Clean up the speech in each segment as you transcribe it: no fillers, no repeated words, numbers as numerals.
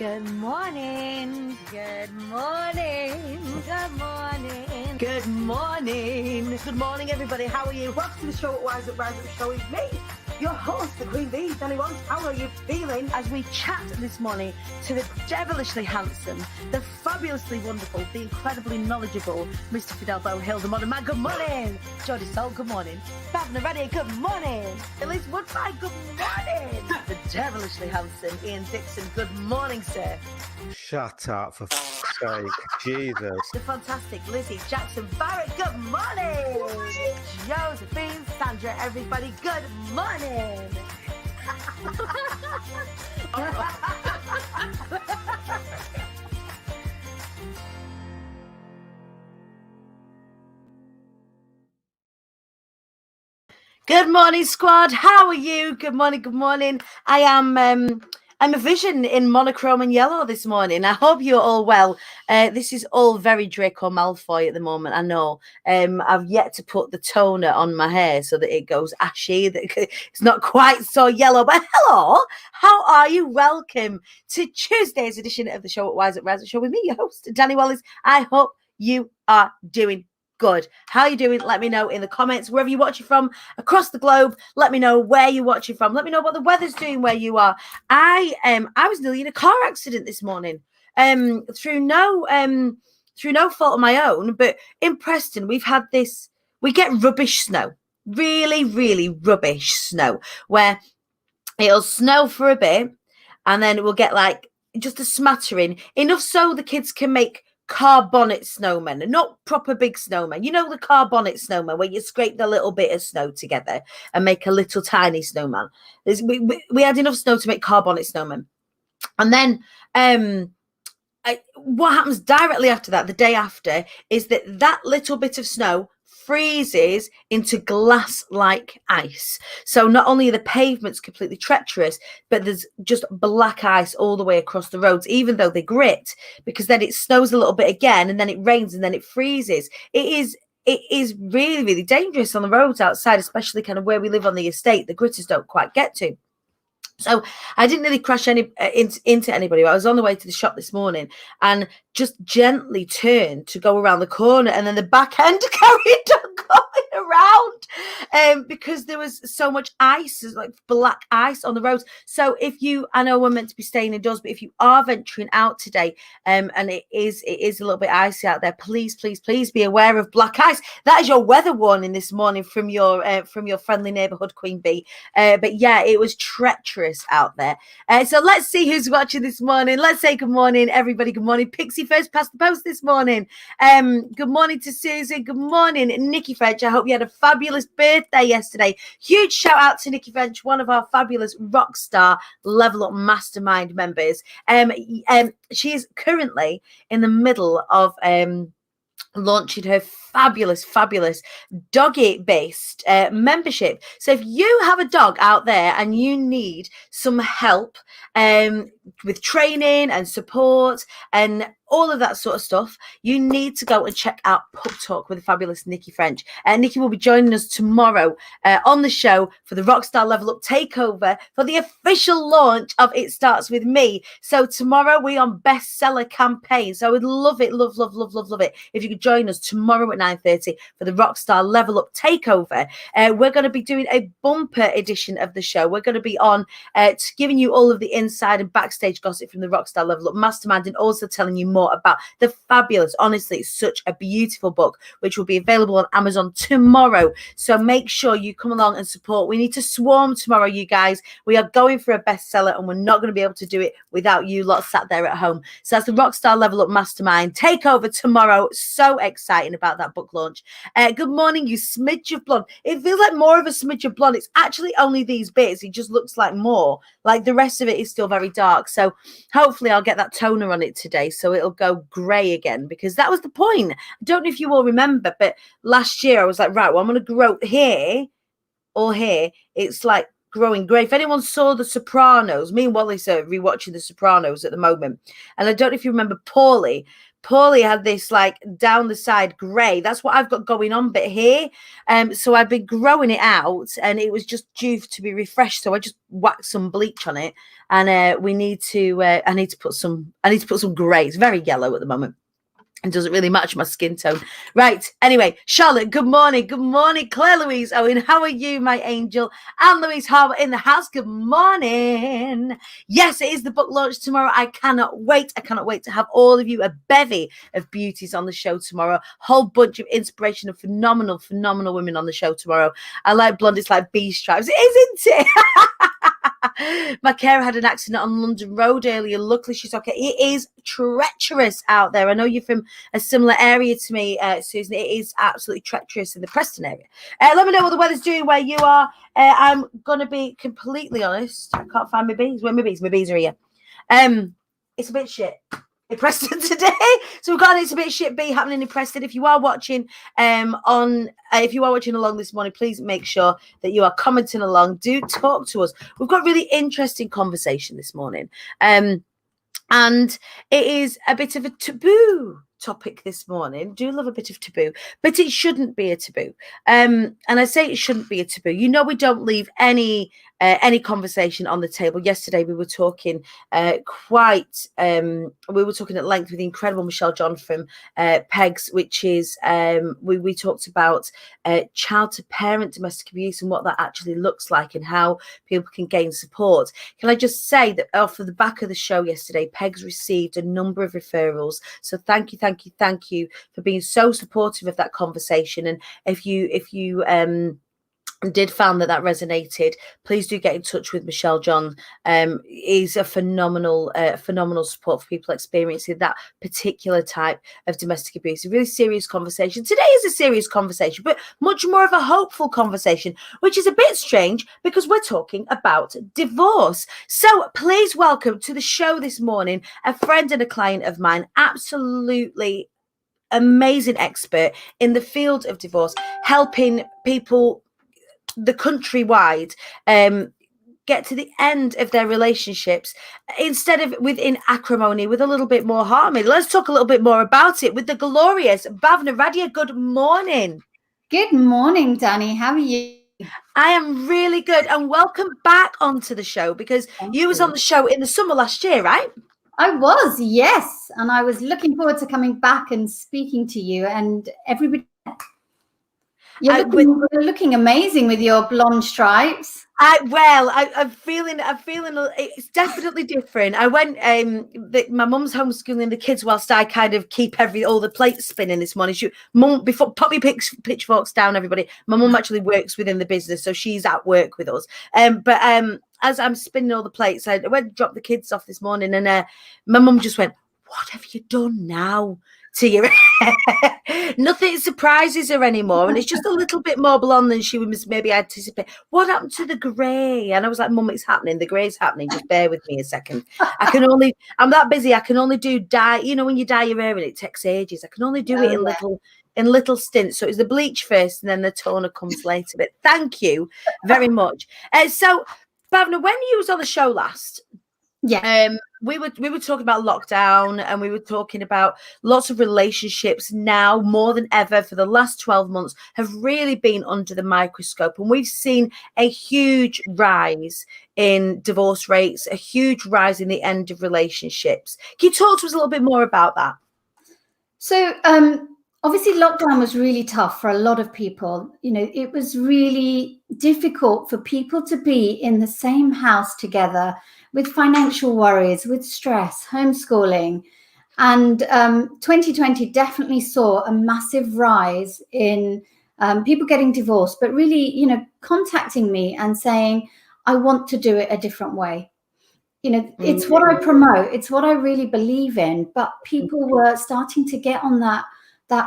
Good morning. Good morning. Good morning. Good morning. Good morning, everybody. How are you? Welcome to the show at Rise Up Show with me, your host, the Queen Bee, Dani. How are you feeling? As we chat this morning to the devilishly handsome, the fabulously wonderful, the incredibly knowledgeable Mr. Fidelbo Hill, the modern man. Good morning. Jodie Sol, good morning. Bhavna Radia, good morning. Elise Woodside, good morning. The devilishly handsome Ian Dixon, good morning, sir. Shut up, for f***'s sake. Jesus. The fantastic Lizzie Jackson Barrett, good morning. Josephine Sandra, everybody, good morning. Good morning, squad. How are you? Good morning. Good morning. I'm a vision in monochrome and yellow this morning. I hope you're all well. This is all very Draco Malfoy at the moment. I know. I've yet to put the toner on my hair so that it goes ashy. It's not quite so yellow. But hello, how are you? Welcome to Tuesday's edition of the show at Wise at Rise Show with me, your host, Dani Wallace. I hope you are doing good. How are you doing? Let me know in the comments, wherever you're watching from across the globe. Let me know where you're watching from. Let me know what the weather's doing where you are. I was nearly in a car accident this morning. Through no fault of my own, but in Preston we get rubbish snow. Really, really rubbish snow where it'll snow for a bit and then it will get like just a smattering, enough so the kids can make car bonnet snowmen, not proper big snowmen. You know the car bonnet snowman where you scrape the little bit of snow together and make a little tiny snowman. We had enough snow to make car bonnet snowmen. And then what happens directly after that, the day after, is that little bit of snow freezes into glass-like ice. So not only are the pavements completely treacherous, but there's just black ice all the way across the roads, even though they grit, because then it snows a little bit again, and then it rains, and then it freezes. It is really, really dangerous on the roads outside, especially kind of where we live on the estate. The gritters don't quite get to. So I didn't really crash into anybody. I was on the way to the shop this morning and just gently turned to go around the corner, and then the back end carried on going around because there was so much ice, like black ice on the roads. So I know we're meant to be staying indoors, but if you are venturing out today and it is a little bit icy out there, please be aware of black ice. That is your weather warning this morning from your friendly neighborhood Queen Bee. But yeah, it was treacherous out there. So let's see who's watching this morning. Let's say good morning, everybody. Good morning. Pixie first past the post this morning. Good morning to Susan. Good morning, Nikki French. I hope you had a fabulous birthday yesterday. Huge shout out to Nikki French, one of our fabulous Rockstar Level Up Mastermind members. She is currently in the middle of launching her fabulous doggy-based membership. So if you have a dog out there and you need some help with training and support and all of that sort of stuff, you need to go and check out Pup Talk with the fabulous Nikki French. Nikki will be joining us tomorrow on the show for the Rockstar Level Up Takeover for the official launch of It Starts With Me. So tomorrow we're on bestseller campaign. So I would love it, love it, if you could join us tomorrow at 9:30 for the Rockstar Level Up Takeover. We're going to be doing a bumper edition of the show. We're going to be on giving you all of the inside and backstage gossip from the Rockstar Level Up Mastermind, and also telling you more about the fabulous, honestly, it's such a beautiful book, which will be available on Amazon tomorrow. So make sure you come along and support. We need to swarm tomorrow, you guys. We are going for a bestseller, and we're not going to be able to do it without you lot sat there at home. So that's the Rockstar Level Up Mastermind Takeover tomorrow. So exciting about that book launch. Good morning, you smidge of blonde. It feels like more of a smidge of blonde. It's actually only these bits. It just looks like more. Like the rest of it is still very dark. So hopefully I'll get that toner on it today, so it'll go grey again, because that was the point. I don't know if you all remember, but last year I was like, right, well, I'm going to grow here or here. It's like growing grey. If anyone saw The Sopranos, me and Wallace are rewatching The Sopranos at the moment, and I don't know if you remember Paulie Paulie had this like down the side grey. That's what I've got going on bit here. So I've been growing it out, and it was just due to be refreshed. So I just whacked some bleach on it, and we need to. I need to put some grey. It's very yellow at the moment. It doesn't really match my skin tone. Right. Anyway, Charlotte, good morning. Good morning, Claire Louise Owen. How are you, my angel? And Louise Harbour in the house. Good morning. Yes, it is the book launch tomorrow. I cannot wait. I cannot wait to have all of you, a bevy of beauties on the show tomorrow. Whole bunch of inspiration and phenomenal women on the show tomorrow. I like blonde. It's like bee stripes. Isn't it? My carer had an accident on London Road earlier. Luckily, she's okay. It is treacherous out there. I know you're from a similar area to me, Susan. It is absolutely treacherous in the Preston area. Let me know what the weather's doing where you are. I'm going to be completely honest. I can't find my bees. Where are my bees? My bees are here. It's a bit shit in Preston today. So we've got It's a Bit Shit bee happening in Preston. If you are watching if you are watching along this morning, please make sure that you are commenting along. Do talk to us. We've got really interesting conversation this morning. And it is a bit of a taboo topic this morning. Do love a bit of taboo, but it shouldn't be a taboo. And I say it shouldn't be a taboo. You know, we don't leave any conversation on the table. Yesterday we were talking we were talking at length with the incredible Michelle John from Pegs, which is we talked about child to parent domestic abuse and what that actually looks like and how people can gain support. Can I just say that off of the back of the show yesterday, Pegs received a number of referrals. So thank you for being so supportive of that conversation. And if you did found that resonated, please do get in touch with Michelle John. Is a phenomenal support for people experiencing that particular type of domestic abuse. A really serious conversation. Today is a serious conversation, but much more of a hopeful conversation, which is a bit strange because we're talking about divorce. So please welcome to the show this morning a friend and a client of mine, absolutely amazing expert in the field of divorce, helping people the countrywide get to the end of their relationships instead of within acrimony, with a little bit more harmony. Let's talk a little bit more about it with the glorious Bhavna Radia. Good morning. Good morning, Dani. How are you? I am really good, and welcome back onto the show because you was on the show in the summer last year, right? I was, yes, and I was looking forward to coming back and speaking to you and everybody. You're looking amazing with your blonde stripes. I'm feeling it's definitely different. I went my mum's homeschooling the kids whilst I kind of keep all the plates spinning this morning. Before pop your pitchforks down, everybody. My mum actually works within the business, so she's at work with us. But as I'm spinning all the plates, I went to drop the kids off this morning, and my mum just went, "What have you done now to your hair?" Nothing surprises her anymore, and it's just a little bit more blonde than she was maybe anticipate. What happened to the grey? And I was like, "Mum, it's happening. The grey's happening. Just bear with me a second. I'm that busy. I can only do dye. You know, when you dye your hair and it takes ages, I can only do it in little stints. So it's the bleach first, and then the toner comes later. But thank you very much. So, Bhavna, when you was on the show last, we were talking about lockdown, and we were talking about lots of relationships now more than ever for the last 12 months have really been under the microscope, and we've seen a huge rise in divorce rates, a huge rise in the end of relationships. Can you talk to us a little bit more about that? So obviously lockdown was really tough for a lot of people. You know, it was really difficult for people to be in the same house together with financial worries, with stress, homeschooling. And 2020 definitely saw a massive rise in people getting divorced, but really, you know, contacting me and saying, I want to do it a different way. You know, it's what I promote. It's what I really believe in. But people were starting to get on that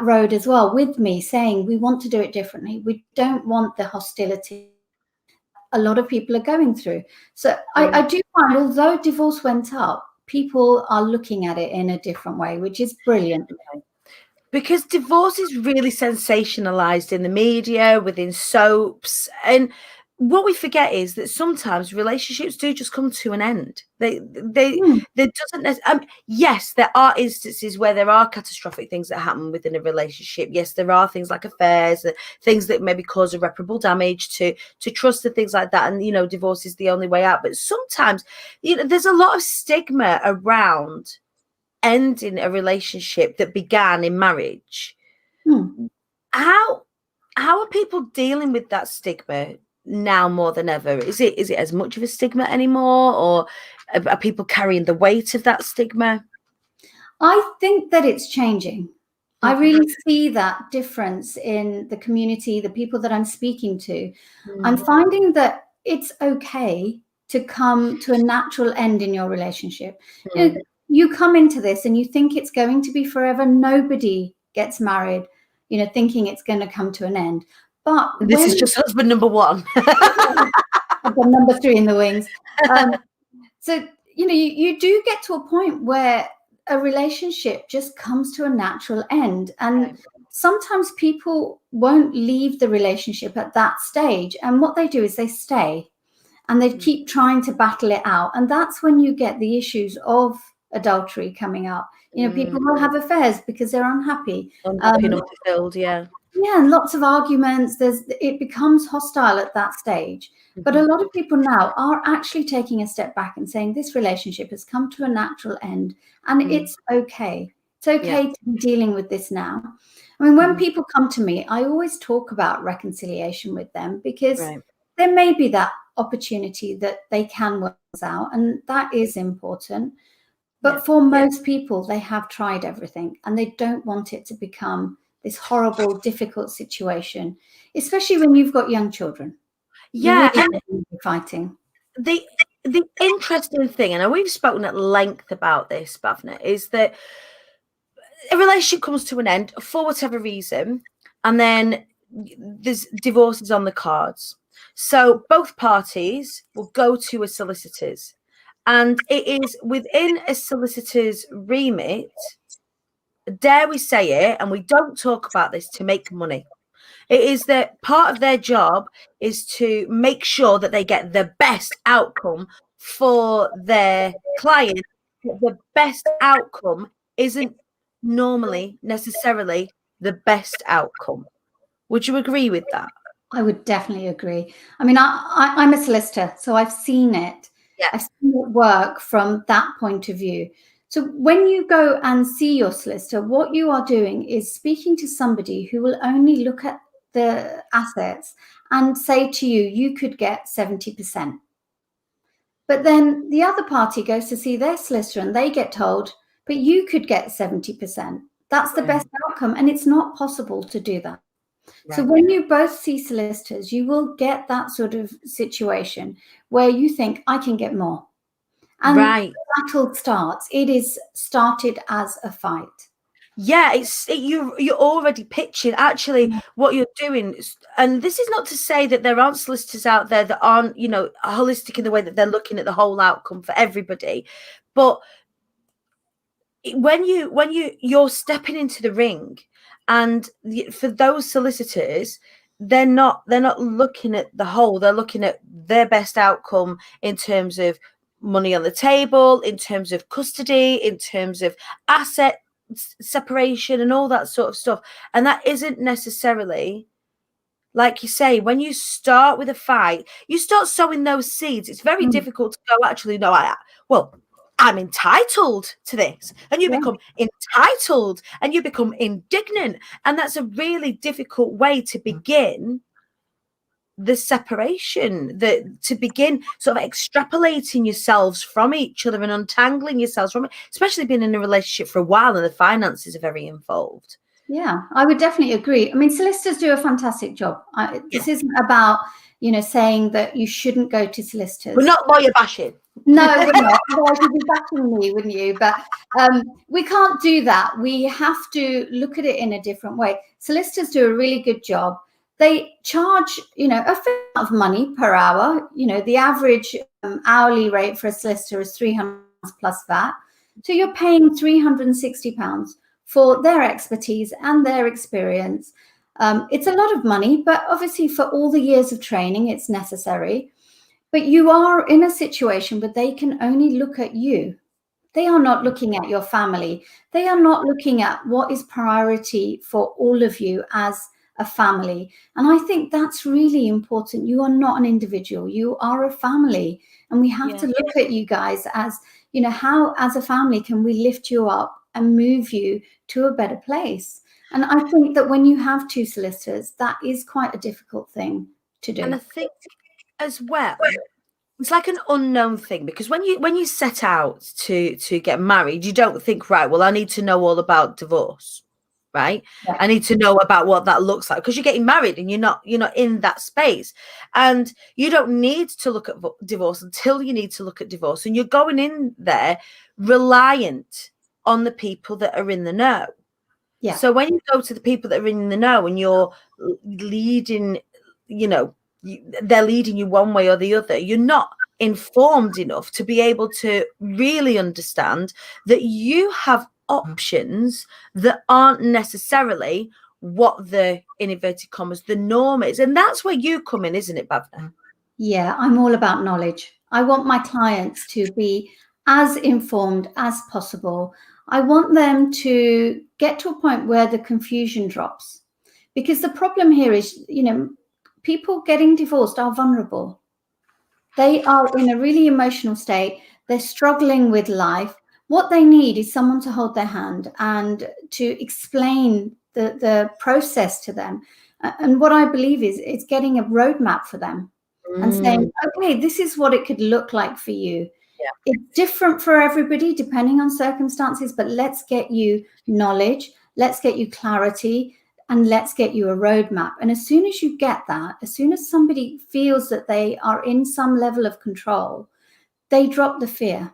road as well with me, saying, we want to do it differently. We don't want the hostility a lot of people are going through. So I do find, although divorce went up, people are looking at it in a different way, which is brilliant. Because divorce is really sensationalized in the media, within soaps. And what we forget is that sometimes relationships do just come to an end. There doesn't. Yes, there are instances where there are catastrophic things that happen within a relationship. Yes, there are things like affairs, things that maybe cause irreparable damage to trust and things like that. And divorce is the only way out. But sometimes, there's a lot of stigma around ending a relationship that began in marriage. How are people dealing with that stigma now more than ever? Is it as much of a stigma anymore, or are people carrying the weight of that stigma? I think that it's changing. I really see that difference in the community, the people that I'm speaking to. I'm finding that it's okay to come to a natural end in your relationship. You come into this and you think it's going to be forever. Nobody gets married, thinking it's going to come to an end. But this is just husband number one. I've got number 3 in the wings. So, you do get to a point where a relationship just comes to a natural end. And sometimes people won't leave the relationship at that stage. And what they do is they stay and they keep trying to battle it out. And that's when you get the issues of adultery coming up. People will have affairs because they're unhappy. Unhappy and unfulfilled, yeah. Yeah, and lots of arguments. It becomes hostile at that stage. But a lot of people now are actually taking a step back and saying this relationship has come to a natural end, and it's okay. It's okay to be dealing with this now. I mean, when people come to me, I always talk about reconciliation with them, because there may be that opportunity that they can work out, and that is important. But for most people, they have tried everything and they don't want it to become this horrible, difficult situation, especially when you've got young children. Yeah, really and fighting. The interesting thing, and we've spoken at length about this, Bhavna, is that a relationship comes to an end for whatever reason, and then there's divorces on the cards. So both parties will go to a solicitor's, and it is within a solicitor's remit, dare we say it, and we don't talk about this, to make money. It is that part of their job is to make sure that they get the best outcome for their client. The best outcome isn't normally necessarily the best outcome. Would you agree with that? I would definitely agree. I mean, I'm a solicitor, so I've seen it. Yeah. I've seen it work from that point of view. So when you go and see your solicitor, what you are doing is speaking to somebody who will only look at the assets and say to you, you could get 70%. But then the other party goes to see their solicitor and they get told, but you could get 70%. That's the best outcome. And it's not possible to do that. Right. So when you both see solicitors, you will get that sort of situation where you think, I can get more. And the battle starts. It is started as a fight. Yeah, you're already pitching actually what you're doing. And this is not to say that there aren't solicitors out there that aren't, holistic in the way that they're looking at the whole outcome for everybody. But when you're stepping into the ring, and for those solicitors, they're not looking at the whole. They're looking at their best outcome in terms of money on the table, in terms of custody, in terms of asset separation and all that sort of stuff. And that isn't necessarily, like you say, when you start with a fight, you start sowing those seeds. It's very difficult to go, actually, no, I'm entitled to this. And you become entitled and you become indignant. And that's a really difficult way to begin the separation, to begin sort of extrapolating yourselves from each other and untangling yourselves from it, especially being in a relationship for a while and the finances are very involved. Yeah, I would definitely agree. I mean, solicitors do a fantastic job. This isn't about, saying that you shouldn't go to solicitors. We're not lawyer bashing. No, we're not. Otherwise you'd be bashing me, wouldn't you? But we can't do that. We have to look at it in a different way. Solicitors do a really good job. They charge, a fair amount of money per hour. The average hourly rate for a solicitor is £300 plus VAT. So you're paying £360 for their expertise and their experience. It's a lot of money, but obviously for all the years of training, it's necessary. But you are in a situation where they can only look at you. They are not looking at your family. They are not looking at what is priority for all of you as a family. And I think that's really important. You are not an individual. You are a family. And we have to look at you guys as, how as a family can we lift you up and move you to a better place? And I think that when you have two solicitors, that is quite a difficult thing to do. And I think as well, it's like an unknown thing, because when you set out to get married, you don't think, right, well, I need to know all about divorce, right? Yeah. I need to know about what that looks like, because you're getting married and you're not in that space, and you don't need to look at divorce until you need to look at divorce, and you're going in there reliant on the people that are in the know. Yeah. So when you go to the people that are in the know and you're leading, they're leading you one way or the other, you're not informed enough to be able to really understand that you have options that aren't necessarily what the, in inverted commas, the norm is. And that's where you come in, isn't it, Bhavna? Yeah, I'm all about knowledge. I want my clients to be as informed as possible. I want them to get to a point where the confusion drops. Because the problem here is, people getting divorced are vulnerable. They are in a really emotional state. They're struggling with life. What they need is someone to hold their hand and to explain the process to them. And what I believe is it's getting a roadmap for them and saying, okay, this is what it could look like for you. Yeah. It's different for everybody depending on circumstances, but let's get you knowledge, let's get you clarity, and let's get you a roadmap. And as soon as you get that, as soon as somebody feels that they are in some level of control, they drop the fear.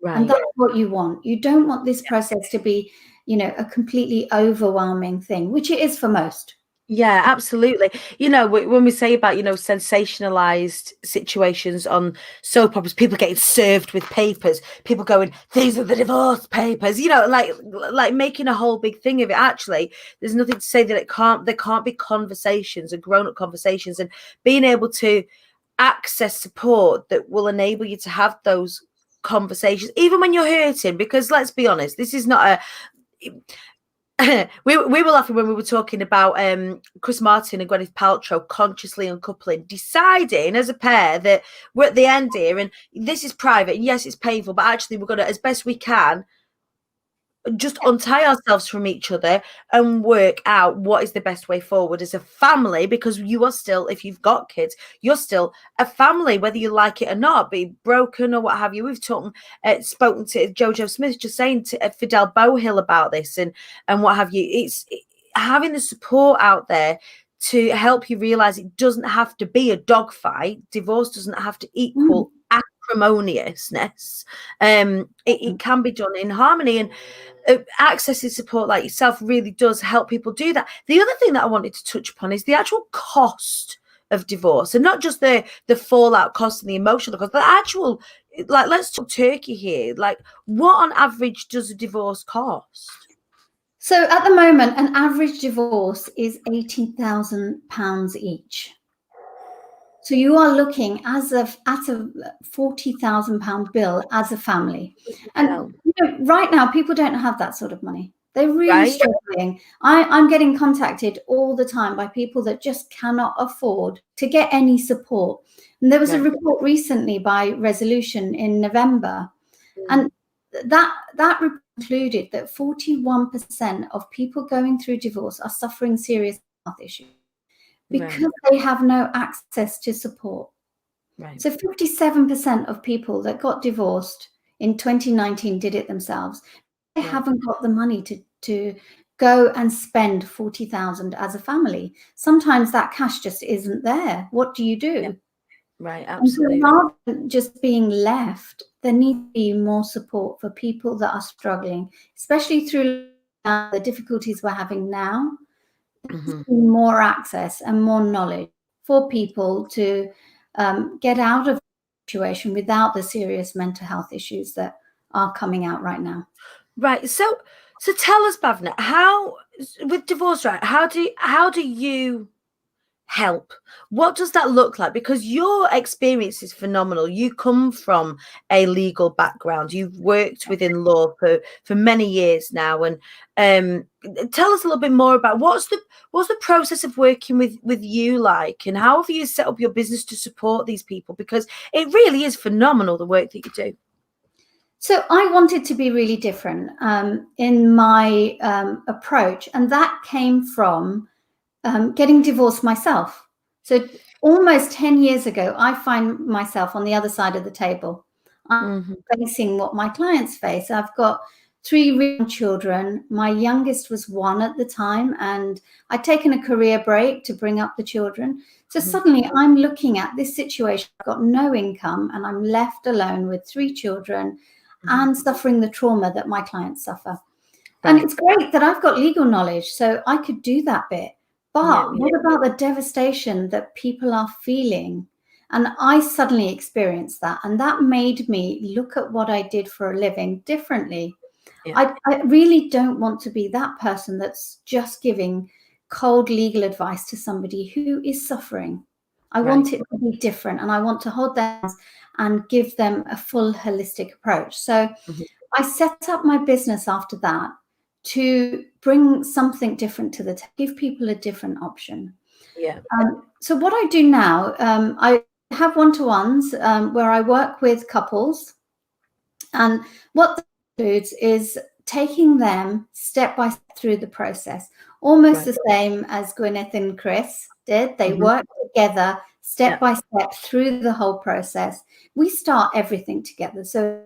Right. And that's what you want. You don't want this process to be, a completely overwhelming thing, which it is for most. Yeah, absolutely. When we say about, sensationalized situations on soap operas, people getting served with papers, people going, these are the divorce papers, like making a whole big thing of it. Actually, there's nothing to say that there can't be conversations and grown-up conversations, and being able to access support that will enable you to have those conversations, even when you're hurting, because let's be honest, this is not a... we were laughing when we were talking about Chris Martin and Gwyneth Paltrow consciously uncoupling, deciding as a pair that we're at the end here and this is private and yes, it's painful, but actually we're going to, as best we can, just untie ourselves from each other and work out what is the best way forward as a family, because you are still, if you've got kids, you're still a family, whether you like it or not, be broken or what have you. We've spoken to Jojo Smith, just saying to Fidel Bohill about this and what have you. It's having the support out there to help you realize it doesn't have to be a dogfight. Divorce doesn't have to equal acrimoniousness. It can be done in harmony, and accessing support like yourself really does help people do that. The other thing that I wanted to touch upon is the actual cost of divorce, and not just the fallout cost and the emotional cost, the actual, like, let's talk turkey here. Like, what on average does a divorce cost? So at the moment, an average divorce is £80,000 each. So you are looking at a £40,000 bill as a family. And right now, people don't have that sort of money. They're really struggling. I'm getting contacted all the time by people that just cannot afford to get any support. And there was a report recently by Resolution in November. And that report concluded that 41% of people going through divorce are suffering serious health issues because they have no access to support. Right. So 57% of people that got divorced in 2019 did it themselves. They haven't got the money to go and spend 40,000 as a family. Sometimes that cash just isn't there. What do you do? Yeah. Right, absolutely. And so rather than just being left, there needs to be more support for people that are struggling, especially through the difficulties we're having now. More access and more knowledge for people to get out of the situation without the serious mental health issues that are coming out right now. Right. So So tell us, Bhavna, how with divorce, right? How do you help? What does that look like? Because your experience is phenomenal. You come from a legal background. You've worked within law for many years now, and tell us a little bit more about what's the process of working with you like, and how have you set up your business to support these people? Because it really is phenomenal, the work that you do. So I wanted to be really different in my approach, and that came from getting divorced myself. So almost 10 years ago, I find myself on the other side of the table. I'm facing what my clients face. I've got 3 real children. My youngest was 1 at the time, and I'd taken a career break to bring up the children. So suddenly I'm looking at this situation. I've got no income, and I'm left alone with 3 children and suffering the trauma that my clients suffer. Right. And it's great that I've got legal knowledge, so I could do that bit. But what about the devastation that people are feeling? And I suddenly experienced that. And that made me look at what I did for a living differently. Yeah. I really don't want to be that person that's just giving cold legal advice to somebody who is suffering. I want it to be different, and I want to hold their hands and give them a full holistic approach. So I set up my business after that to bring something different to give people a different option. Yeah. So what I do now, I have one-to-ones where I work with couples, and what that includes is taking them step by step through the process, almost the same as Gwyneth and Chris did. They work together step by step through the whole process. We start everything together. So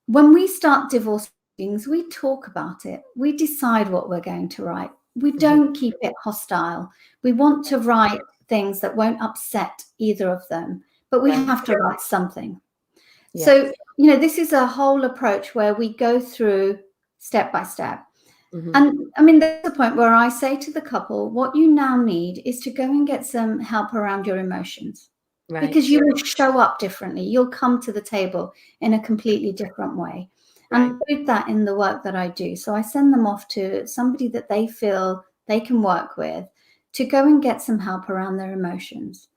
when we start divorce meetings, we talk about it. We decide what we're going to write. We don't keep it hostile. We want to write things that won't upset either of them, but we have to write something. Yes. So, this is a whole approach where we go through step by step. And I mean, there's a point where I say to the couple, what you now need is to go and get some help around your emotions. Right. Because you will show up differently. You'll come to the table in a completely different way. Right. And I do that in the work that I do. So I send them off to somebody that they feel they can work with to go and get some help around their emotions.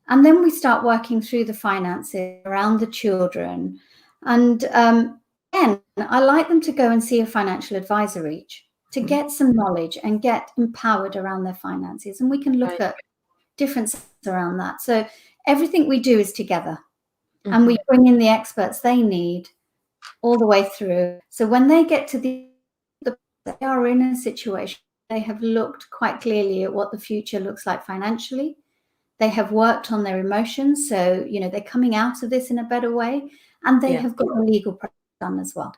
And then we start working through the finances around the children. And again, I like them to go and see a financial advisor each to get some knowledge and get empowered around their finances. And we can look at different things around that. So everything we do is together, and we bring in the experts they need all the way through. So when they get to they are in a situation, they have looked quite clearly at what the future looks like financially. They have worked on their emotions. So, they're coming out of this in a better way, and they have got a legal process done as well.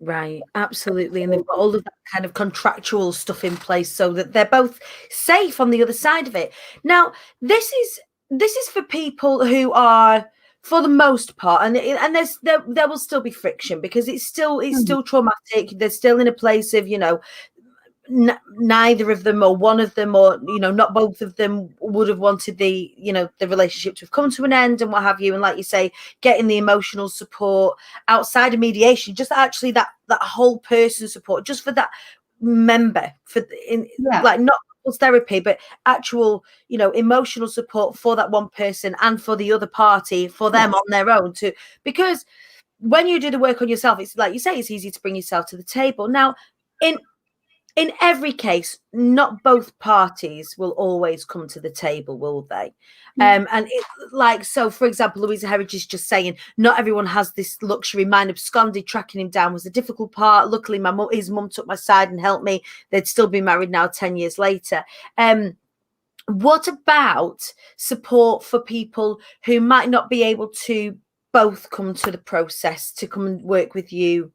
Right, absolutely. And they've got all of that kind of contractual stuff in place so that they're both safe on the other side of it. Now, this is for people who are, for the most part, and there will still be friction because it's still traumatic. They're still in a place of, neither of them or one of them or not both of them would have wanted the relationship to have come to an end and what have you, and like you say, getting the emotional support outside of mediation, just actually that whole person support just for that member like not therapy but actual emotional support for that one person and for the other party, for them on their own too, because when you do the work on yourself, it's like you say, it's easy to bring yourself to the table. Now in every case, not both parties will always come to the table, will they? And so, for example, Louisa Herridge is just saying, not everyone has this luxury. Mine absconded, tracking him down was the difficult part. Luckily, his mum took my side and helped me. They'd still be married now 10 years later. What about support for people who might not be able to both come to the process to come and work with you?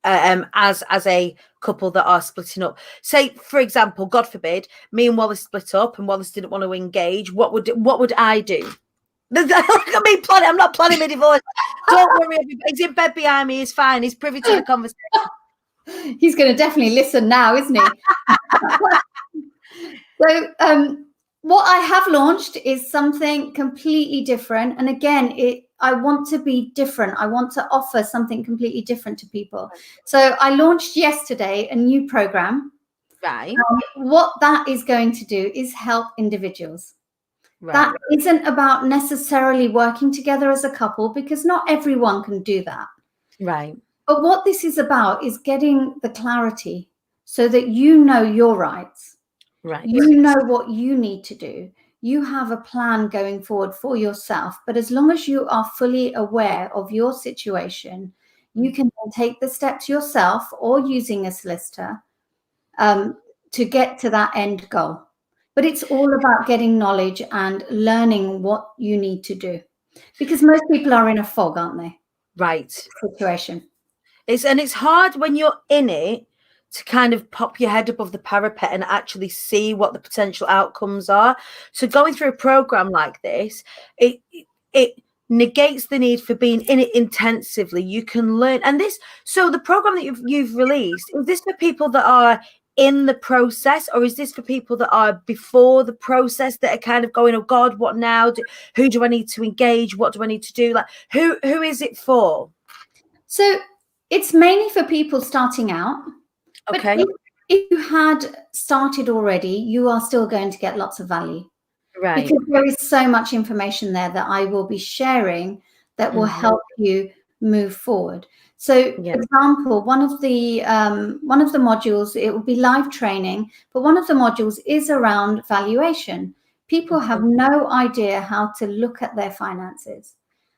As a couple that are splitting up, say for example, God forbid, me and Wallace split up and Wallace didn't want to engage, what would I do? Look at me planning. I'm not planning my divorce. Don't worry, he's in bed behind me. He's fine. He's privy to the conversation. He's going to definitely listen now, isn't he? So what I have launched is something completely different, and again, I want to be different. I want to offer something completely different to people. So I launched yesterday a new program. Right. What that is going to do is help individuals. Right. That isn't about necessarily working together as a couple, because not everyone can do that. Right. But what this is about is getting the clarity so that you know your rights. Right. You know what you need to do. You have a plan going forward for yourself. But as long as you are fully aware of your situation, you can then take the steps yourself or using a solicitor to get to that end goal. But it's all about getting knowledge and learning what you need to do, because most people are in a fog, aren't they? Right. Situation. It's hard when you're in it to kind of pop your head above the parapet and actually see what the potential outcomes are. So going through a program like this, it negates the need for being in it intensively. You can learn, and this. So the program that you've released, is this for people that are in the process, or is this for people that are before the process, that are kind of going, oh God, what now? Who do I need to engage? What do I need to do? Like, who is it for? So it's mainly for people starting out. Okay. But if you had started already, you are still going to get lots of value. Right. Because there is so much information there that I will be sharing that will help you move forward. So, for example, one of the modules, it will be live training, but one of the modules is around valuation. People have no idea how to look at their finances.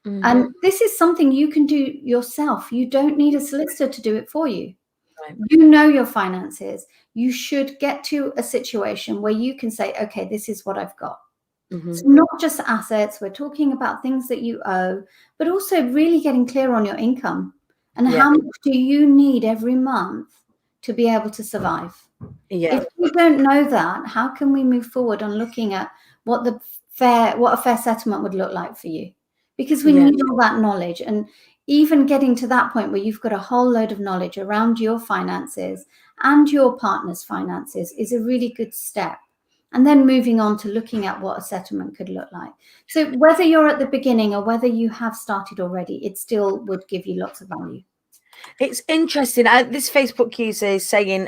And this is something you can do yourself. You don't need a solicitor to do it for you. Right. You know your finances. You should get to a situation where you can say, okay, this is what I've got. It's not just assets. We're talking about things that you owe, but also really getting clear on your income and how much do you need every month to be able to survive. If you don't know that, how can we move forward on looking at what a fair settlement would look like for you? Because we need all that knowledge, and even getting to that point where you've got a whole load of knowledge around your finances and your partner's finances is a really good step. And then moving on to looking at what a settlement could look like. So whether you're at the beginning or whether you have started already, it still would give you lots of value. It's interesting. This Facebook user is saying,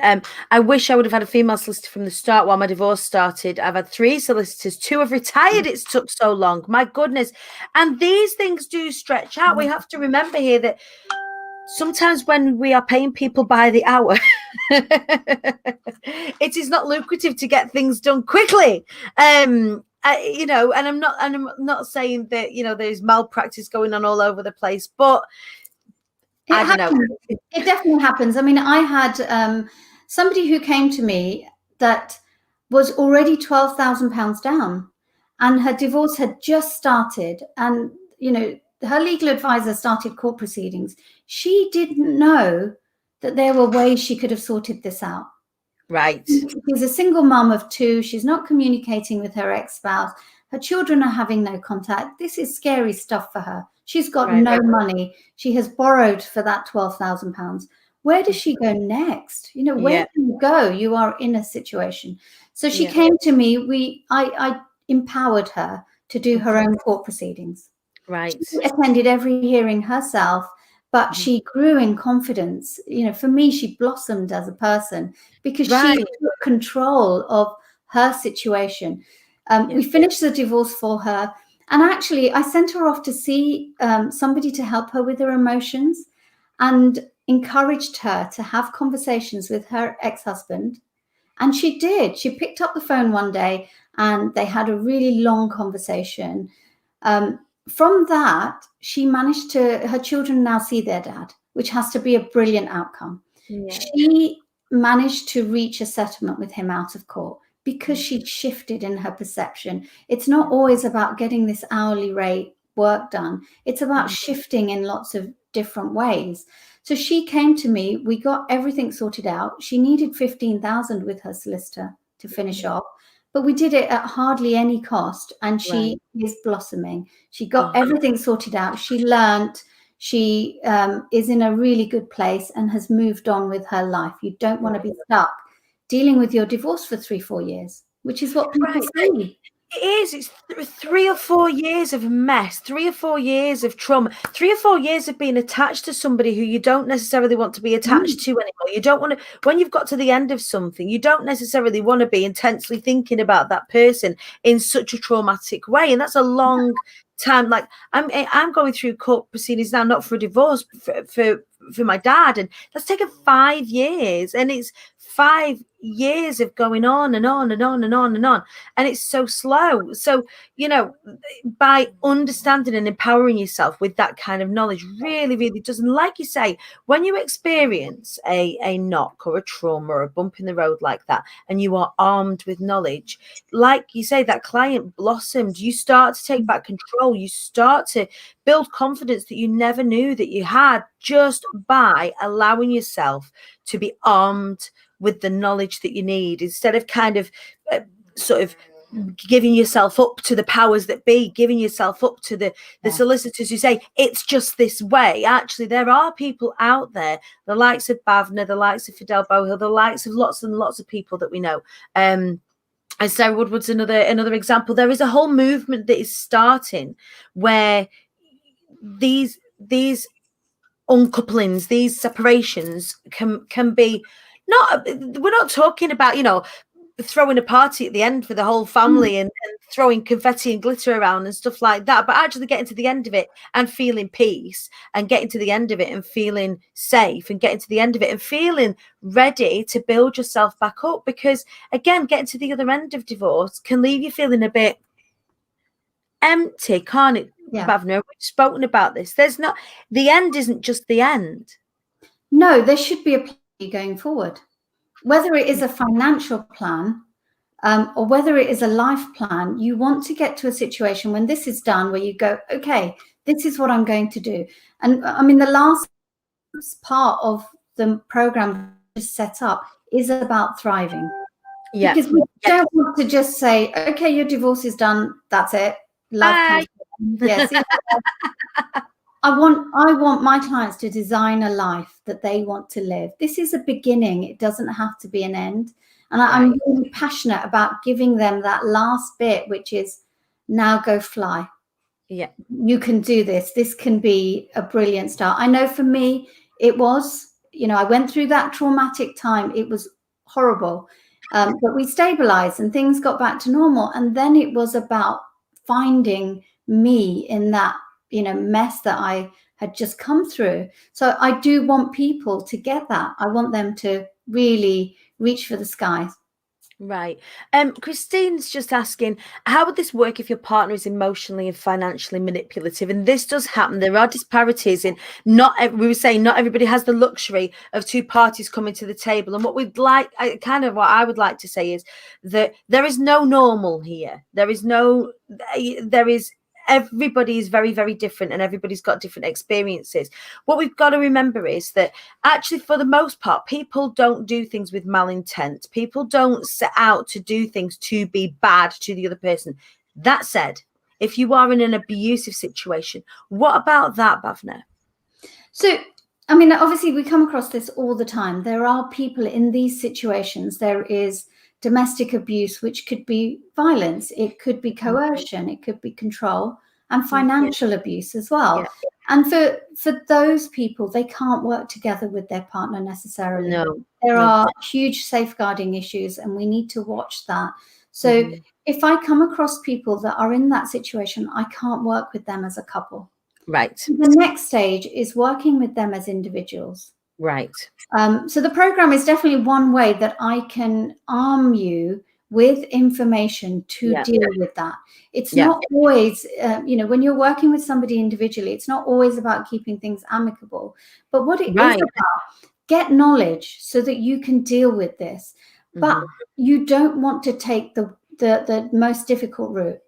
I wish I would have had a female solicitor from the start while my divorce started. I've had 3 solicitors, 2 have retired. It's took so long. My goodness. And these things do stretch out. We have to remember here that sometimes when we are paying people by the hour, it is not lucrative to get things done quickly. And I'm not saying that, there's malpractice going on all over the place, but I don't know. It definitely happens. I mean, I had somebody who came to me that was already £12,000 down, and her divorce had just started, and her legal advisor started court proceedings. She didn't know that there were ways she could have sorted this out. Right. She's a single mum of 2. She's not communicating with her ex-spouse. Her children are having no contact. This is scary stuff for her. She's got no money. She has borrowed for that £12,000. Where does she go next? Where do you go? You are in a situation. So she came to me. I empowered her to do her own court proceedings. Right. She attended every hearing herself, but she grew in confidence. For me, she blossomed as a person because she took control of her situation. We finished the divorce for her. And actually, I sent her off to see somebody to help her with her emotions, and encouraged her to have conversations with her ex-husband. And she did. She picked up the phone one day and they had a really long conversation. From that, she managed her children now see their dad, which has to be a brilliant outcome. She managed to reach a settlement with him out of court, because she shifted in her perception. It's not always about getting this hourly rate work done. It's about shifting in lots of different ways. So she came to me, we got everything sorted out. She needed 15,000 with her solicitor to finish off, but we did it at hardly any cost, and she is blossoming. She got everything sorted out. She learned. She is in a really good place and has moved on with her life. You don't want to be stuck dealing with your divorce for 3-4 years, which is what people see. It is. It's 3 or 4 years of mess, 3 or 4 years of trauma, 3 or 4 years of being attached to somebody who you don't necessarily want to be attached to anymore. You don't want to, when you've got to the end of something, you don't necessarily want to be intensely thinking about that person in such a traumatic way. And that's a long time. Like I'm going through court proceedings now, not for a divorce, for my dad, and that's taken 5 years, and it's 5 years of going on and on and on and on and on, and it's so slow. So, you know, by understanding and empowering yourself with that kind of knowledge really, really does. And like you say, when you experience a knock or a trauma or a bump in the road like that, and you are armed with knowledge, like you say, that client blossomed, you start to take back control, you start to build confidence that you never knew that you had, just by allowing yourself to be armed with the knowledge that you need, instead of kind of sort of giving yourself up to the powers that be, giving yourself up to the solicitors who say it's just this way. Actually, there are people out there, the likes of Bhavna, the likes of Fidel Bohill, the likes of lots and lots of people that we know. And Sarah Woodward's another example. There is a whole movement that is starting where these uncouplings, these separations can be not. We're not talking about, you know, throwing a party at the end for the whole family and throwing confetti and glitter around and stuff like that, but actually getting to the end of it and feeling peace, and getting to the end of it and feeling safe, and getting to the end of it and feeling ready to build yourself back up. Because again, getting to the other end of divorce can leave you feeling a bit empty, can't it? Bhavna, we've spoken about this. There's not, the end isn't just the end. No, there should be a plan going forward, whether it is a financial plan or whether it is a life plan. You want to get to a situation when this is done where you go, okay, this is what I'm going to do. And I mean, the last part of the program set up is about thriving. Yeah. Because we don't want to just say, okay, your divorce is done, that's it. Life comes. Yes. I want my clients to design a life that they want to live. This is a beginning. It doesn't have to be an end. And I'm really passionate about giving them that last bit, which is now go fly. Yeah. You can do this. This can be a brilliant start. I know for me, it was, you know, I went through that traumatic time. It was horrible. But we stabilized and things got back to normal. And then it was about finding me in that, you know, mess that I had just come through. So I do want people to get that. I want them to really reach for the skies. Right. Christine's just asking, how would this work if your partner is emotionally and financially manipulative? And this does happen. There are disparities in we were saying not everybody has the luxury of two parties coming to the table. And what we'd like, what I would like to say is that there is no normal here. Everybody is very, very different, and everybody's got different experiences. What we've got to remember is that actually, for the most part, people don't do things with malintent. People don't set out to do things to be bad to the other person. That said, if you are in an abusive situation, what about that, Bhavna? So, I mean, obviously, we come across this all the time. There are people in these situations. There is domestic abuse, which could be violence, it could be coercion, it could be control, and financial abuse as well. Yeah. And for those people, they can't work together with their partner necessarily. No. There are huge safeguarding issues, and we need to watch that. So if I come across people that are in that situation, I can't work with them as a couple. Right. The next stage is working with them as individuals. Right. So the program is definitely one way that I can arm you with information to deal with that. It's not always, you know, when you're working with somebody individually, it's not always about keeping things amicable. But what it is about, get knowledge so that you can deal with this. But you don't want to take the most difficult route.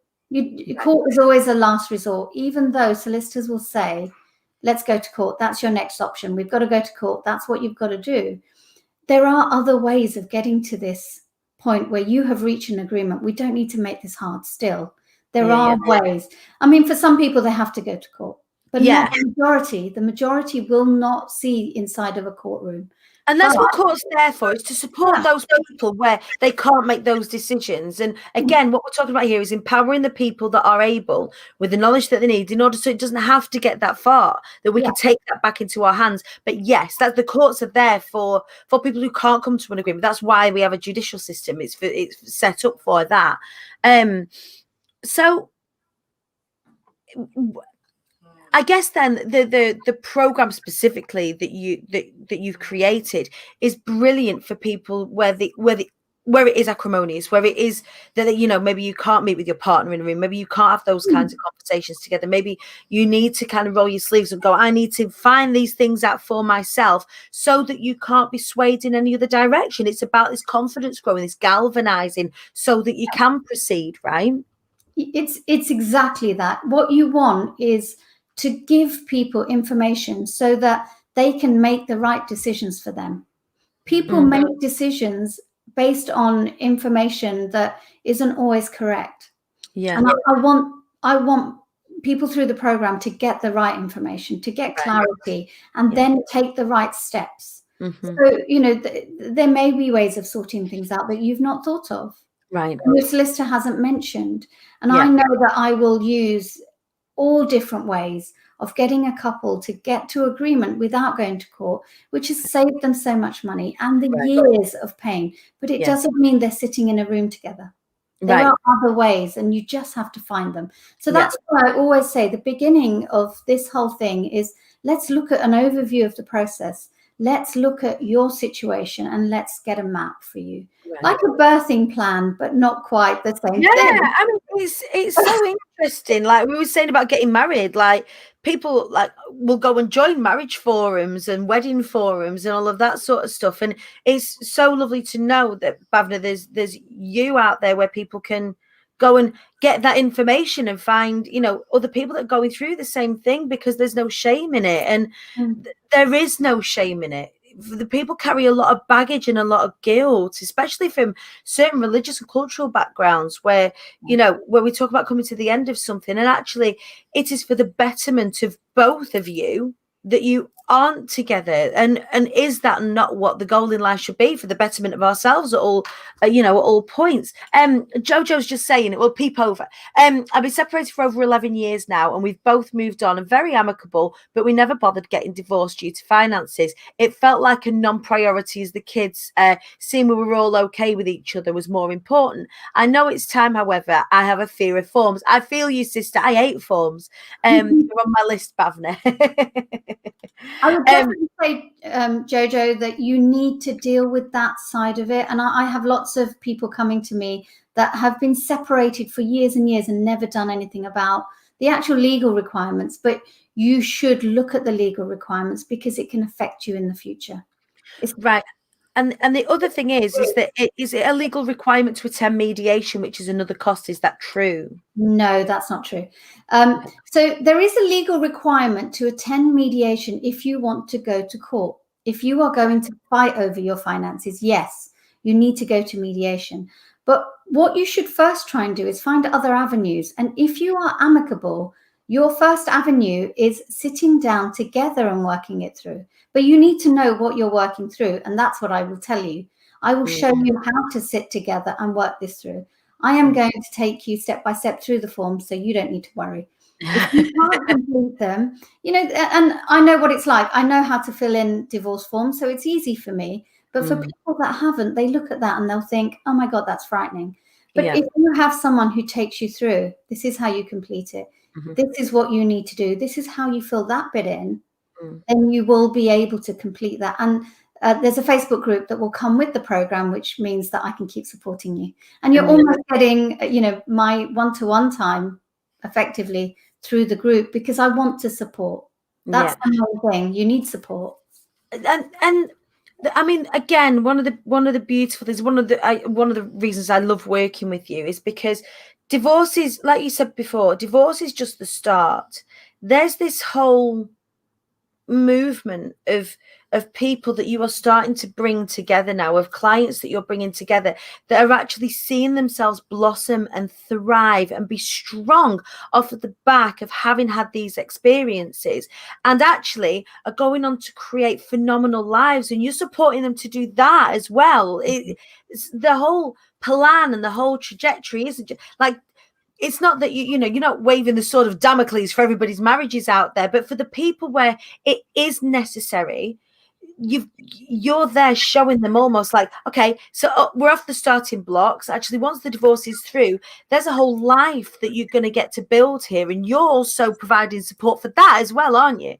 Court is always a last resort, even though solicitors will say, let's go to court. That's your next option. We've got to go to court. That's what you've got to do. There are other ways of getting to this point where you have reached an agreement. We don't need to make this hard still. There are ways. I mean, for some people, they have to go to court, but not the majority. The majority will not see inside of a courtroom. And that's what court's there for, is to support those people where they can't make those decisions. And again, what we're talking about here is empowering the people that are able, with the knowledge that they need, in order so it doesn't have to get that far, that we can take that back into our hands. But yes, that the courts are there for people who can't come to an agreement. That's why we have a judicial system. It's set up for that. So I guess then the program specifically that you've created is brilliant for people where it is acrimonious, where it is that, you know, maybe you can't meet with your partner in a room, maybe you can't have those kinds of conversations together, maybe you need to kind of roll your sleeves and go, I need to find these things out for myself, so that you can't be swayed in any other direction. It's about this confidence growing, this galvanizing, so that you can proceed, right? It's exactly that. What you want is to give people information so that they can make the right decisions for them. People make decisions based on information that isn't always correct. Yeah. And I want people through the program to get the right information, to get clarity, and then take the right steps. So, you know, there may be ways of sorting things out that you've not thought of. Right. Your solicitor hasn't mentioned. And I know that I will use all different ways of getting a couple to get to agreement without going to court, which has saved them so much money and the years of pain. But it doesn't mean they're sitting in a room together. There are other ways, and you just have to find them. So that's why I always say the beginning of this whole thing is, let's look at an overview of the process. Let's look at your situation and let's get a map for you. Like a birthing plan, but not quite the same thing. I mean, it's so interesting. Like we were saying about getting married, like people like will go and join marriage forums and wedding forums and all of that sort of stuff. And it's so lovely to know that, Bhavna, there's you out there where people can go and get that information and find, you know, other people that are going through the same thing, because there's no shame in it. And there is no shame in it. The people carry a lot of baggage and a lot of guilt, especially from certain religious and cultural backgrounds, where, you know, where we talk about coming to the end of something, and actually it is for the betterment of both of you that you aren't together. And is that not what the goal in life should be, for the betterment of ourselves at all, you know, at all points? Jojo's just saying it will peep over. I've been separated for over 11 years now, and we've both moved on and very amicable, but we never bothered getting divorced due to finances. It felt like a non-priority, as the kids seeing we were all okay with each other was more important. I know it's time, however, I have a fear of forms. I feel you, sister. I hate forms. You're on my list, Bhavna. I would definitely say, Jojo, that you need to deal with that side of it. And I have lots of people coming to me that have been separated for years and years and never done anything about the actual legal requirements. But you should look at the legal requirements, because it can affect you in the future. Right. And the other thing is that is it a legal requirement to attend mediation, which is another cost? Is that true? No, that's not true. So there is a legal requirement to attend mediation if you want to go to court. If you are going to fight over your finances, yes, you need to go to mediation. But what you should first try and do is find other avenues. And if you are amicable, your first avenue is sitting down together and working it through. But you need to know what you're working through. And that's what I will tell you. I will show you how to sit together and work this through. I am going to take you step by step through the forms, so you don't need to worry. If you can't complete them, you know, and I know what it's like. I know how to fill in divorce forms, so it's easy for me. But for people that haven't, they look at that and they'll think, oh my God, that's frightening. But if you have someone who takes you through, this is how you complete it. This is what you need to do. This is how you fill that bit in. Then you will be able to complete that. And there's a Facebook group that will come with the program, which means that I can keep supporting you. And you're almost getting, you know, my one-to-one time effectively through the group, because I want to support. That's the whole thing. You need support. And I mean, again, one of the beautiful things, one of the reasons I love working with you is because divorce is, like you said before, divorce is just the start. There's this whole movement of people that you are starting to bring together now, of clients that you're bringing together that are actually seeing themselves blossom and thrive and be strong off of the back of having had these experiences, and actually are going on to create phenomenal lives, and you're supporting them to do that as well. It's the whole plan and the whole trajectory isn't just like, it's not that you're not waving the sword of Damocles for everybody's marriages out there, but for the people where it is necessary, you're there showing them almost like, okay, so we're off the starting blocks. Actually, once the divorce is through, there's a whole life that you're going to get to build here, and you're also providing support for that as well, aren't you?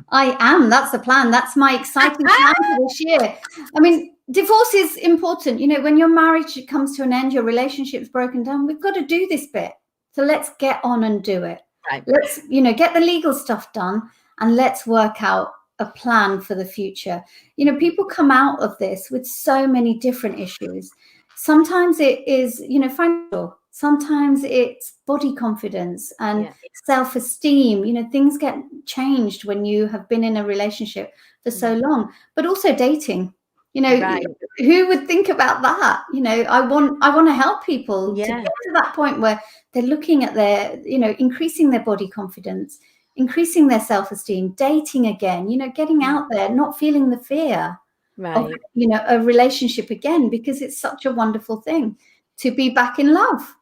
I am. That's the plan. That's my exciting plan for this year. I mean, divorce is important. When your marriage comes to an end, your relationship's broken down, we've got to do this bit. So let's get on and do it. Right. Let's, get the legal stuff done, and let's work out a plan for the future. People come out of this with so many different issues. Sometimes it is, financial. Sometimes it's body confidence and self-esteem. Things get changed when you have been in a relationship for so long, but also dating. Right. Who would think about that? I want to help people to get to that point where they're looking at their, increasing their body confidence, increasing their self-esteem, dating again, getting out there, not feeling the fear of, a relationship again, because it's such a wonderful thing to be back in love.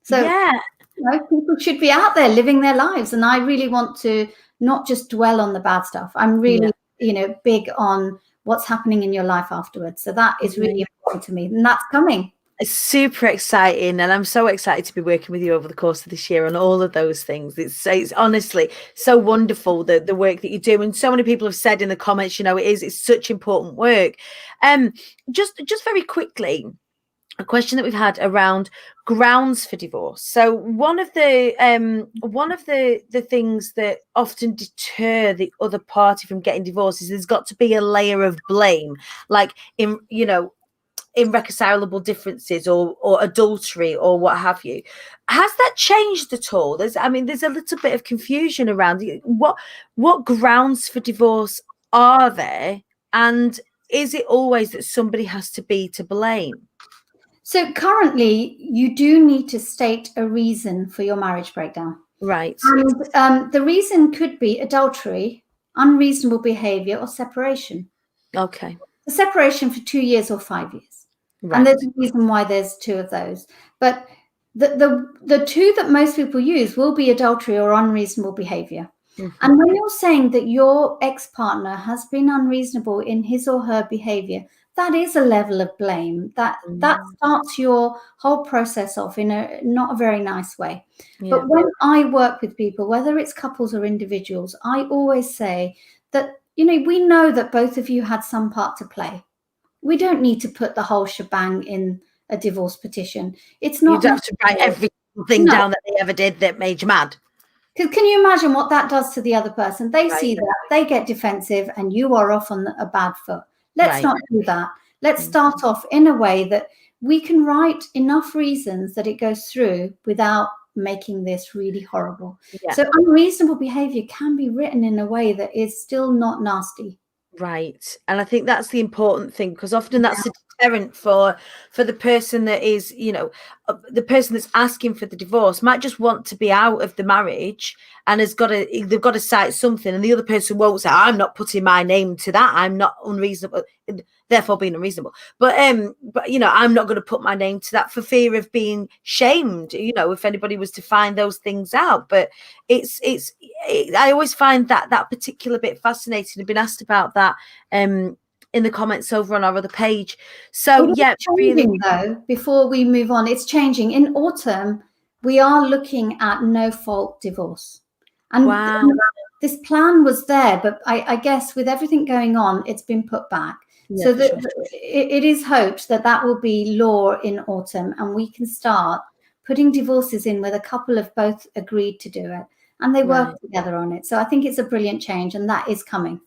So people should be out there living their lives. And I really want to not just dwell on the bad stuff. I'm really, big on what's happening in your life afterwards. So that is really important to me, and that's coming. It's super exciting, and I'm so excited to be working with you over the course of this year on all of those things. It's honestly so wonderful, the work that you do, and so many people have said in the comments, it's such important work. Just very quickly, a question that we've had around grounds for divorce. So one of the things that often deter the other party from getting divorced is there's got to be a layer of blame, like in irreconcilable differences or adultery or what have you. Has that changed at all? There's a little bit of confusion around what grounds for divorce are there, and is it always that somebody has to be to blame? So currently, you do need to state a reason for your marriage breakdown. Right. And the reason could be adultery, unreasonable behavior, or separation. Okay. The separation for 2 years or 5 years. Right. And there's a reason why there's two of those. But the two that most people use will be adultery or unreasonable behavior. Mm-hmm. And when you're saying that your ex-partner has been unreasonable in his or her behavior, that is a level of blame. That starts your whole process off in not a very nice way. Yeah. But when I work with people, whether it's couples or individuals, I always say that, we know that both of you had some part to play. We don't need to put the whole shebang in a divorce petition. It's not. You don't have to write everything down that they ever did that made you mad. Can you imagine what that does to the other person? They see that, they get defensive, and you are off on a bad foot. Let's not do that. Let's start off in a way that we can write enough reasons that it goes through without making this really horrible. Yeah. So unreasonable behavior can be written in a way that is still not nasty. Right. And I think that's the important thing, because often that's a deterrent for the person that is, the person that's asking for the divorce might just want to be out of the marriage and they've got to cite something, and the other person won't say, I'm not putting my name to that, I'm not unreasonable, therefore being unreasonable. But I'm not going to put my name to that for fear of being shamed, if anybody was to find those things out. But I always find that particular bit fascinating. I've been asked about that in the comments over on our other page. So changing, though, before we move on, it's changing. In autumn, we are looking at no fault divorce. And this plan was there, but I guess with everything going on, it's been put back. So that it is hoped that will be law in autumn, and we can start putting divorces in where the couple have both agreed to do it and they work together on it. So I think it's a brilliant change, and that is coming.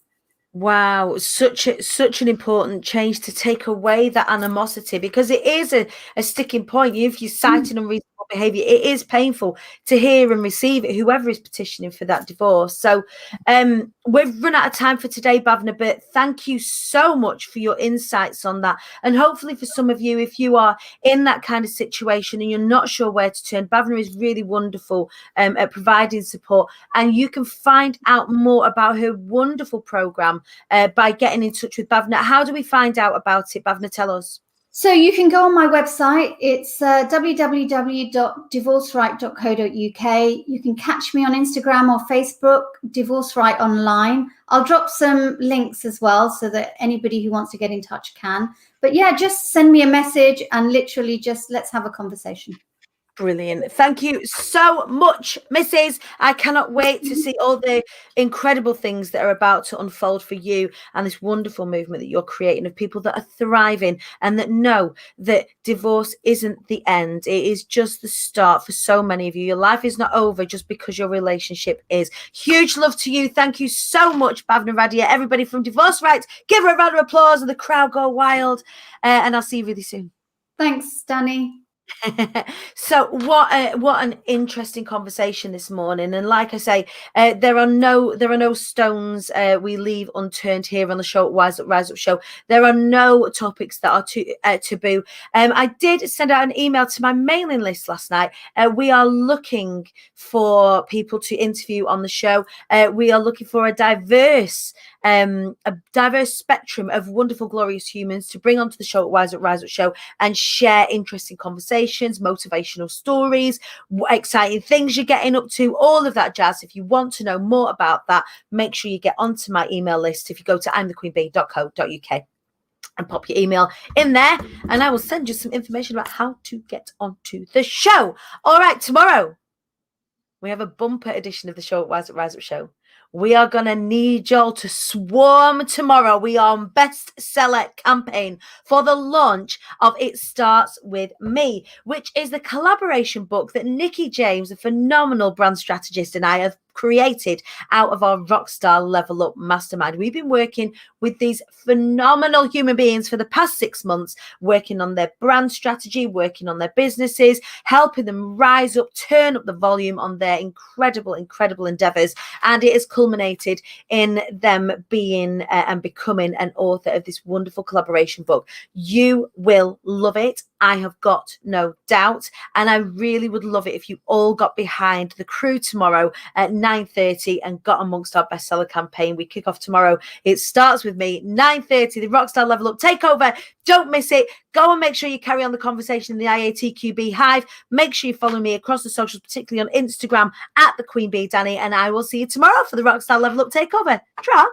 Wow, such an important change to take away that animosity, because it is a sticking point. If you're citing unreasonable behaviour, it is painful to hear and receive it, whoever is petitioning for that divorce. So we've run out of time for today, Bhavna, but thank you so much for your insights on that. And hopefully for some of you, if you are in that kind of situation and you're not sure where to turn, Bhavna is really wonderful at providing support. And you can find out more about her wonderful programme by getting in touch with Bhavna. How do we find out about it, Bhavna? Tell us. So you can go on my website. It's www.divorceright.co.uk. You can catch me on Instagram or Facebook, Divorce Right Online. I'll drop some links as well so that anybody who wants to get in touch can. But yeah, just send me a message and literally just let's have a conversation. Brilliant. Thank you so much, Mrs. I cannot wait to see all the incredible things that are about to unfold for you and this wonderful movement that you're creating of people that are thriving and that know that divorce isn't the end. It is just the start for so many of you. Your life is not over just because your relationship is. Huge love to you. Thank you so much, Bhavna Radia. Everybody from Divorce Rights, give her a round of applause and the crowd go wild. And I'll see you really soon. Thanks, Dani. So what an interesting conversation this morning, and like I say, there are no stones we leave unturned here on the show, Rise Up Show. There are no topics that are taboo. I did send out an email to my mailing list last night. We are looking for people to interview on the show. We are looking for a diverse spectrum of wonderful, glorious humans to bring onto the show at Rise Up Show and share interesting conversations, motivational stories, exciting things you're getting up to, all of that jazz. If you want to know more about that, make sure you get onto my email list. If you go to imthequeenbee.co.uk and pop your email in there, and I will send you some information about how to get onto the show. All right, tomorrow we have a bumper edition of the show at Rise Up Show. We are going to need y'all to swarm tomorrow. We are on bestseller campaign for the launch of It Starts With Me, which is the collaboration book that Nikki James, a phenomenal brand strategist, and I have created out of our Rockstar Level Up Mastermind. We've been working with these phenomenal human beings for the past 6 months, working on their brand strategy, working on their businesses, helping them rise up, turn up the volume on their incredible endeavors. And it has culminated in them being and becoming an author of this wonderful collaboration book. You will love it. I have got no doubt. And I really would love it if you all got behind the crew tomorrow at 9:30 and got amongst our bestseller campaign. We kick off tomorrow. It starts with me, 9:30, the Rockstar Level Up Takeover. Don't miss it. Go and make sure you carry on the conversation in the IATQB Hive. Make sure you follow me across the socials, particularly on Instagram at the Queen Bee Dani. And I will see you tomorrow for the Rockstar Level Up Takeover. Tra!